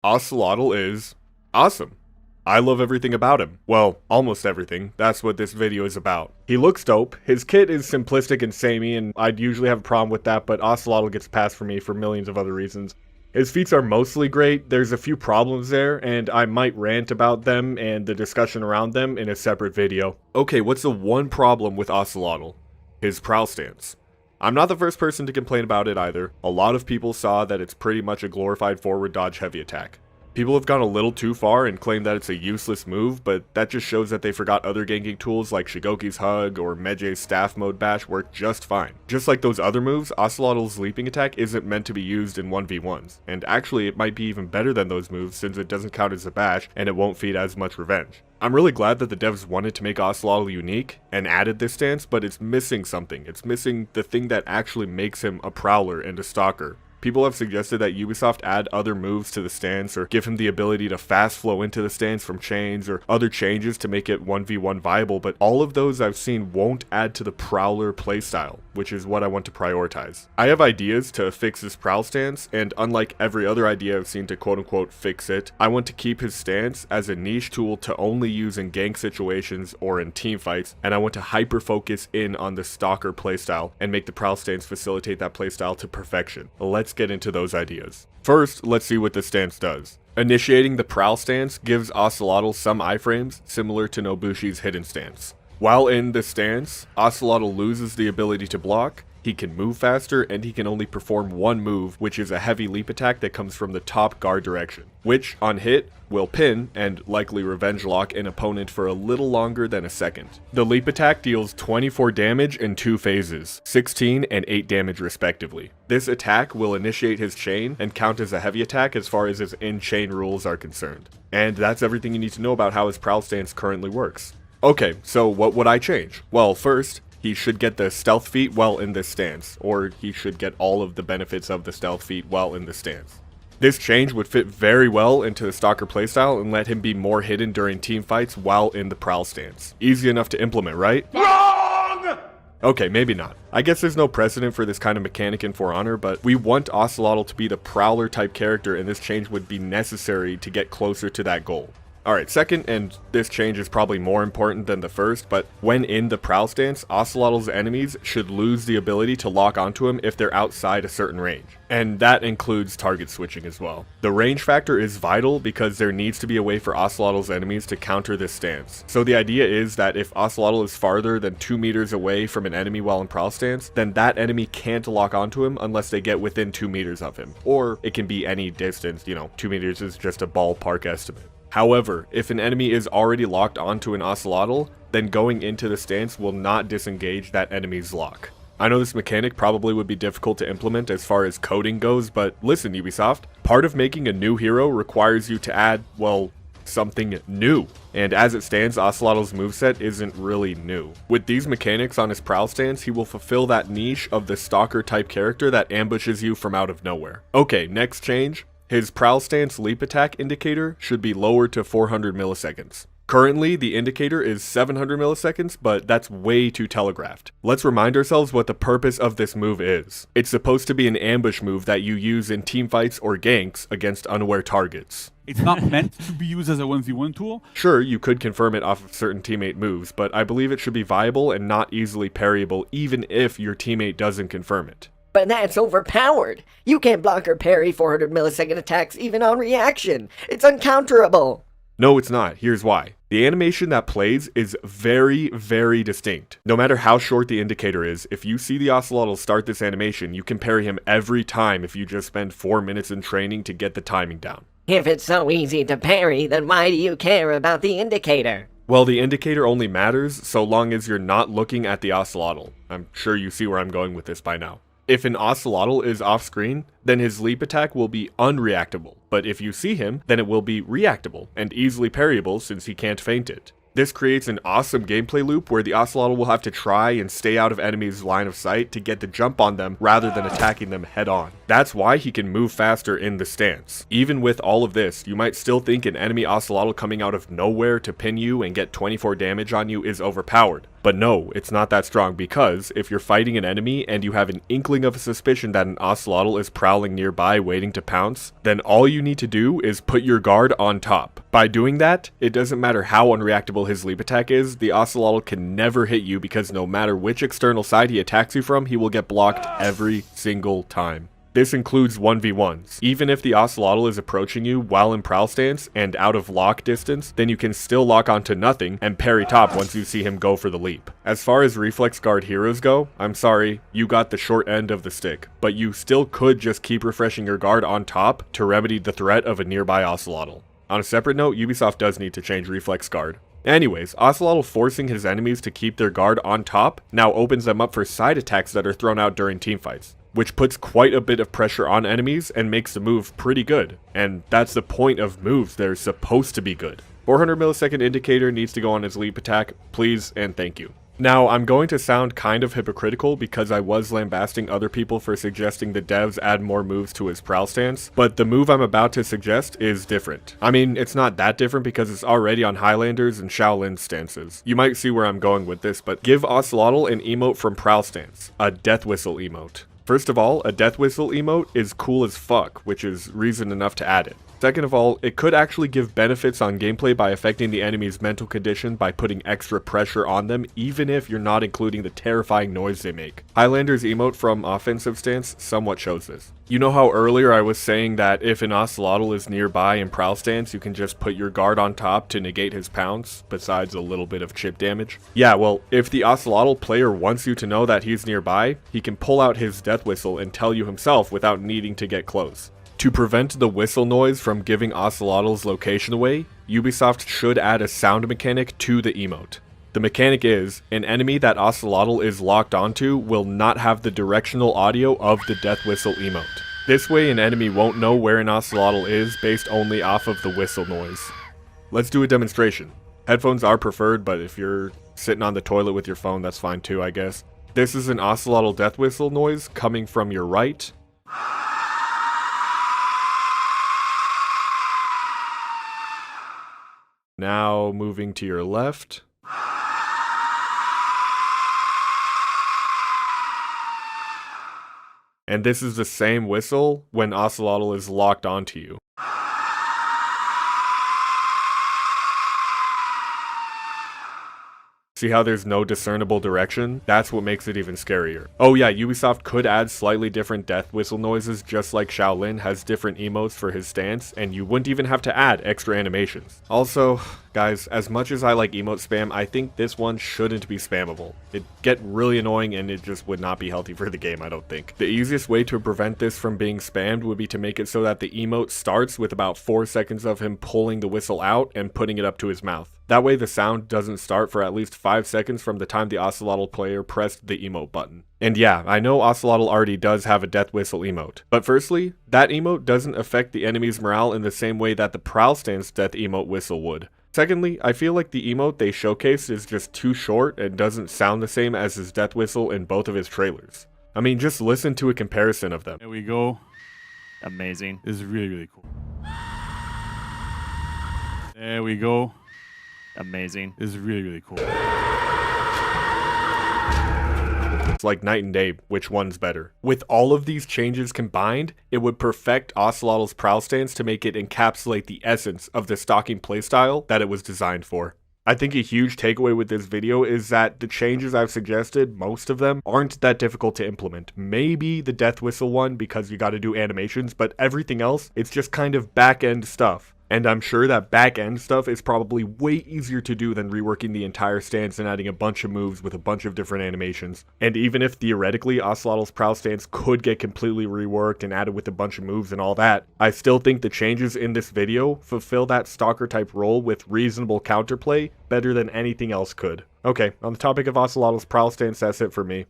Ocelotl is awesome. I love everything about him. Well, almost everything. That's what this video is about. He looks dope. His kit is simplistic and samey, and I'd usually have a problem with that, but Ocelotl gets passed for me for millions of other reasons. His feats are mostly great. There's a few problems there, and I might rant about them and the discussion around them in a separate video. Okay, what's the one problem with Ocelotl? His prowl stance. I'm not the first person to complain about it either. A lot of people saw that it's pretty much a glorified forward dodge heavy attack. People have gone a little too far and claimed that it's a useless move, but that just shows that they forgot other ganking tools like Shigoki's Hug or Meje's Staff Mode Bash work just fine. Just like those other moves, Ocelotl's leaping attack isn't meant to be used in 1v1s, and actually it might be even better than those moves since it doesn't count as a bash and it won't feed as much revenge. I'm really glad that the devs wanted to make Ocelotl unique and added this stance, but it's missing something. It's missing the thing that actually makes him a prowler and a stalker. People have suggested that Ubisoft add other moves to the stance or give him the ability to fast flow into the stance from chains or other changes to make it 1v1 viable, but all of those I've seen won't add to the prowler playstyle, which is what I want to prioritize. I have ideas to fix his prowl stance, and unlike every other idea I've seen to quote-unquote fix it, I want to keep his stance as a niche tool to only use in gank situations or in team fights, and I want to hyper-focus in on the stalker playstyle and make the prowl stance facilitate that playstyle to perfection. Let's get into those ideas. First, let's see what the stance does. Initiating the prowl stance gives Ocelotl some iframes similar to Nobushi's hidden stance. While in the stance, Ocelotl loses the ability to block, he can move faster, and he can only perform one move, which is a heavy leap attack that comes from the top guard direction, which, on hit, will pin and likely revenge lock an opponent for a little longer than a second. The leap attack deals 24 damage in 2 phases, 16 and 8 damage respectively. This attack will initiate his chain and count as a heavy attack as far as his in-chain rules are concerned. And that's everything you need to know about how his prowl stance currently works. Okay, so what would I change? Well, first, he should get the stealth feat while in this stance, or he should get all of the benefits of the stealth feat while in the stance. This change would fit very well into the stalker playstyle and let him be more hidden during team fights while in the prowl stance. Easy enough to implement, right? Wrong! Okay, maybe not. I guess there's no precedent for this kind of mechanic in For Honor, but we want Ocelotl to be the prowler type character, and this change would be necessary to get closer to that goal. Alright, second, and this change is probably more important than the first, but when in the prowl stance, Ocelotl's enemies should lose the ability to lock onto him if they're outside a certain range. And that includes target switching as well. The range factor is vital because there needs to be a way for Ocelotl's enemies to counter this stance. So the idea is that if Ocelotl is farther than 2 meters away from an enemy while in prowl stance, then that enemy can't lock onto him unless they get within 2 meters of him. Or it can be any distance, 2 meters is just a ballpark estimate. However, if an enemy is already locked onto an Ocelotl, then going into the stance will not disengage that enemy's lock. I know this mechanic probably would be difficult to implement as far as coding goes, but listen Ubisoft, part of making a new hero requires you to add, well, something new. And as it stands, Ocelotl's moveset isn't really new. With these mechanics on his prowl stance, he will fulfill that niche of the stalker type character that ambushes you from out of nowhere. Okay, next change. His prowl stance leap attack indicator should be lowered to 400 milliseconds. Currently, the indicator is 700 milliseconds, but that's way too telegraphed. Let's remind ourselves what the purpose of this move is. It's supposed to be an ambush move that you use in teamfights or ganks against unaware targets. It's not meant to be used as a 1v1 tool? Sure, you could confirm it off of certain teammate moves, but I believe it should be viable and not easily parryable even if your teammate doesn't confirm it. But that's overpowered. You can't block or parry 400 millisecond attacks even on reaction. It's uncounterable. No, it's not. Here's why. The animation that plays is very, very distinct. No matter how short the indicator is, if you see the Ocelotl start this animation, you can parry him every time if you just spend 4 minutes in training to get the timing down. If it's so easy to parry, then why do you care about the indicator? Well, the indicator only matters so long as you're not looking at the Ocelotl. I'm sure you see where I'm going with this by now. If an Ocelotl is off screen, then his leap attack will be unreactable, but if you see him, then it will be reactable and easily parryable since he can't feint it. This creates an awesome gameplay loop where the Ocelotl will have to try and stay out of enemies' line of sight to get the jump on them rather than attacking them head on. That's why he can move faster in the stance. Even with all of this, you might still think an enemy Ocelotl coming out of nowhere to pin you and get 24 damage on you is overpowered. But no, it's not that strong because if you're fighting an enemy and you have an inkling of a suspicion that an Ocelotl is prowling nearby waiting to pounce, then all you need to do is put your guard on top. By doing that, it doesn't matter how unreactable his leap attack is, the Ocelotl can never hit you because no matter which external side he attacks you from, he will get blocked every single time. This includes 1v1s. Even if the Ocelotl is approaching you while in prowl stance and out of lock distance, then you can still lock onto nothing and parry top once you see him go for the leap. As far as reflex guard heroes go, I'm sorry, you got the short end of the stick, but you still could just keep refreshing your guard on top to remedy the threat of a nearby Ocelotl. On a separate note, Ubisoft does need to change reflex guard. Anyways, Ocelotl forcing his enemies to keep their guard on top now opens them up for side attacks that are thrown out during teamfights, which puts quite a bit of pressure on enemies and makes the move pretty good. And that's the point of moves, they're supposed to be good. 400 millisecond indicator needs to go on his leap attack, please and thank you. Now, I'm going to sound kind of hypocritical because I was lambasting other people for suggesting the devs add more moves to his prowl stance, but the move I'm about to suggest is different. I mean, it's not that different because it's already on Highlanders and Shaolin's stances. You might see where I'm going with this, but give Ocelotl an emote from prowl stance, a death whistle emote. First of all, a death whistle emote is cool as fuck, which is reason enough to add it. Second of all, it could actually give benefits on gameplay by affecting the enemy's mental condition by putting extra pressure on them, even if you're not including the terrifying noise they make. Highlander's emote from offensive stance somewhat shows this. You know how earlier I was saying that if an Ocelotl is nearby in prowl stance, you can just put your guard on top to negate his pounce, besides a little bit of chip damage? Yeah, well, if the Ocelotl player wants you to know that he's nearby, he can pull out his death whistle and tell you himself without needing to get close. To prevent the whistle noise from giving Ocelotl's location away, Ubisoft should add a sound mechanic to the emote. The mechanic is, an enemy that Ocelotl is locked onto will not have the directional audio of the death whistle emote. This way an enemy won't know where an Ocelotl is based only off of the whistle noise. Let's do a demonstration. Headphones are preferred, but if you're sitting on the toilet with your phone, that's fine too, I guess. This is an Ocelotl death whistle noise coming from your right. Now moving to your left. And this is the same whistle when Ocelotl is locked onto you. See how there's no discernible direction? That's what makes it even scarier. Oh yeah, Ubisoft could add slightly different death whistle noises just like Shaolin has different emotes for his stance, and you wouldn't even have to add extra animations. Also, guys, as much as I like emote spam, I think this one shouldn't be spammable. It'd get really annoying and it just would not be healthy for the game, I don't think. The easiest way to prevent this from being spammed would be to make it so that the emote starts with about 4 seconds of him pulling the whistle out and putting it up to his mouth. That way the sound doesn't start for at least 5 seconds from the time the Ocelotl player pressed the emote button. And yeah, I know Ocelotl already does have a death whistle emote, but firstly, that emote doesn't affect the enemy's morale in the same way that the prowl stance death emote whistle would. Secondly, I feel like the emote they showcased is just too short and doesn't sound the same as his death whistle in both of his trailers. I mean, just listen to a comparison of them. There we go. Amazing. This is really, really cool. There we go. Amazing. This is really, really cool. It's like night and day, which one's better. With all of these changes combined, it would perfect Ocelotl's prowl stance to make it encapsulate the essence of the stalking playstyle that it was designed for. I think a huge takeaway with this video is that the changes I've suggested, most of them, aren't that difficult to implement. Maybe the death whistle one because you gotta do animations, but everything else, it's just kind of back-end stuff. And I'm sure that back-end stuff is probably way easier to do than reworking the entire stance and adding a bunch of moves with a bunch of different animations. And even if theoretically Ocelotl's prowl stance could get completely reworked and added with a bunch of moves and all that, I still think the changes in this video fulfill that stalker type role with reasonable counterplay better than anything else could. Okay, on the topic of Ocelotl's prowl stance, that's it for me.